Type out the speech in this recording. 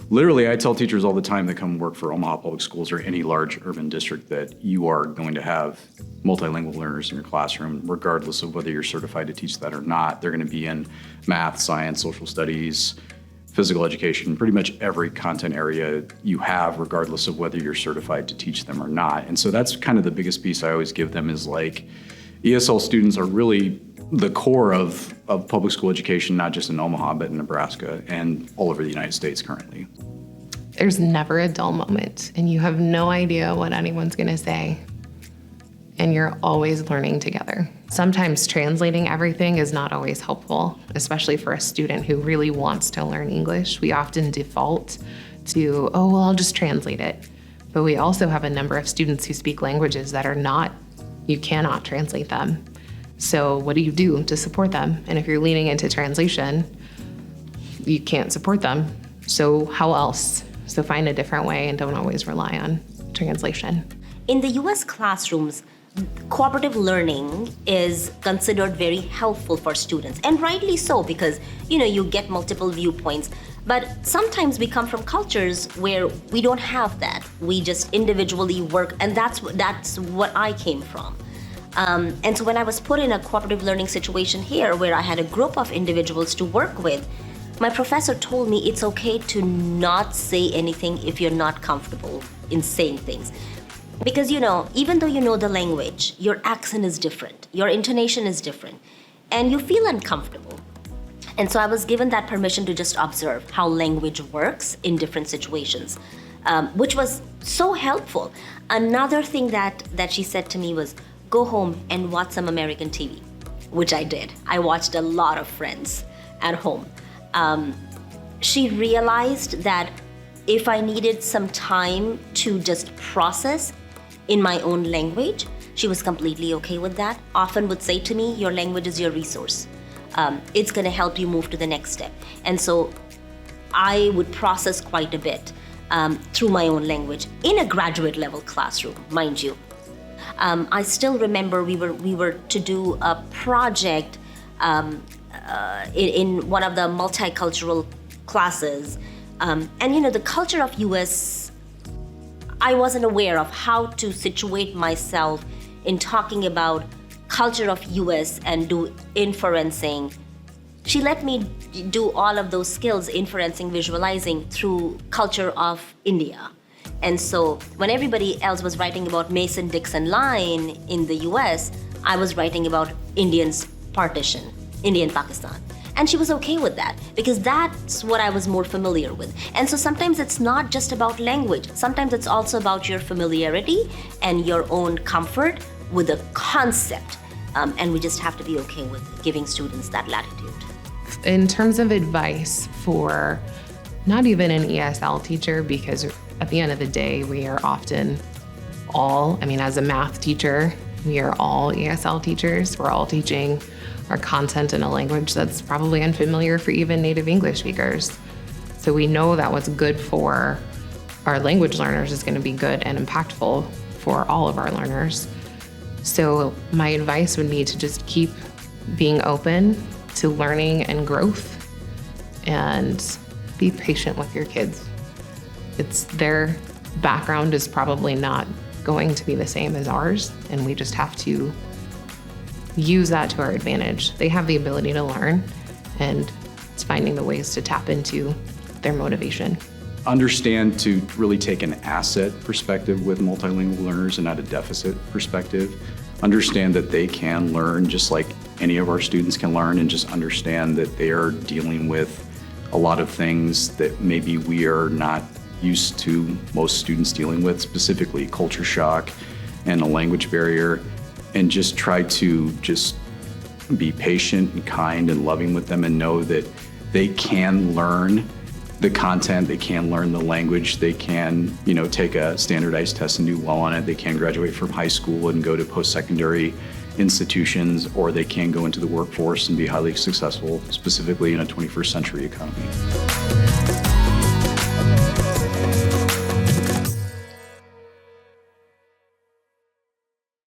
Literally, I tell teachers all the time that come work for Omaha Public Schools or any large urban district that you are going to have multilingual learners in your classroom, regardless of whether you're certified to teach that or not. They're going to be in math, science, social studies, physical education, pretty much every content area you have, regardless of whether you're certified to teach them or not. And so that's kind of the biggest piece I always give them is like, ESL students are really the core of public school education, not just in Omaha, but in Nebraska and all over the United States currently. There's never a dull moment, and you have no idea what anyone's gonna say, and you're always learning together. Sometimes translating everything is not always helpful, especially for a student who really wants to learn English. We often default to, oh, well, I'll just translate it. But we also have a number of students who speak languages that are not, you cannot translate them. So what do you do to support them? And if you're leaning into translation, you can't support them. So how else? So find a different way and don't always rely on translation. In the US classrooms, cooperative learning is considered very helpful for students, and rightly so, because you get multiple viewpoints. But sometimes we come from cultures where we don't have that. We just individually work, and that's what I came from. And so when I was put in a cooperative learning situation here, where I had a group of individuals to work with, my professor told me it's okay to not say anything if you're not comfortable in saying things. Because even though you know the language, your accent is different, your intonation is different, and you feel uncomfortable. And so I was given that permission to just observe how language works in different situations, which was so helpful. Another thing that she said to me was, go home and watch some American TV, which I did. I watched a lot of Friends at home. She realized that if I needed some time to just process in my own language, she was completely okay with that. Often would say to me, your language is your resource. It's gonna help you move to the next step. And so I would process quite a bit through my own language in a graduate level classroom, mind you. I still remember we were to do a project in one of the multicultural classes. And the culture of US, I wasn't aware of how to situate myself in talking about culture of US and do inferencing. She let me do all of those skills, inferencing, visualizing, through culture of India. And so when everybody else was writing about Mason-Dixon line in the US, I was writing about Indians' partition, India and Pakistan. And she was okay with that, because that's what I was more familiar with. And so sometimes it's not just about language. Sometimes it's also about your familiarity and your own comfort with a concept. And we just have to be okay with giving students that latitude. In terms of advice for not even an ESL teacher, because at the end of the day, we are often all, as a math teacher, we are all ESL teachers. We're all teaching our content in a language that's probably unfamiliar for even native English speakers. So we know that what's good for our language learners is going to be good and impactful for all of our learners. So my advice would be to just keep being open to learning and growth, and be patient with your kids. Their background is probably not going to be the same as ours, and we just have to use that to our advantage. They have the ability to learn, and it's finding the ways to tap into their motivation. Understand to really take an asset perspective with multilingual learners and not a deficit perspective. Understand that they can learn just like any of our students can learn, and just understand that they are dealing with a lot of things that maybe we are not used to most students dealing with, specifically culture shock and a language barrier, and just try to just be patient and kind and loving with them, and know that they can learn the content, they can learn the language, they can, take a standardized test and do well on it, they can graduate from high school and go to post-secondary institutions, or they can go into the workforce and be highly successful, specifically in a 21st century economy.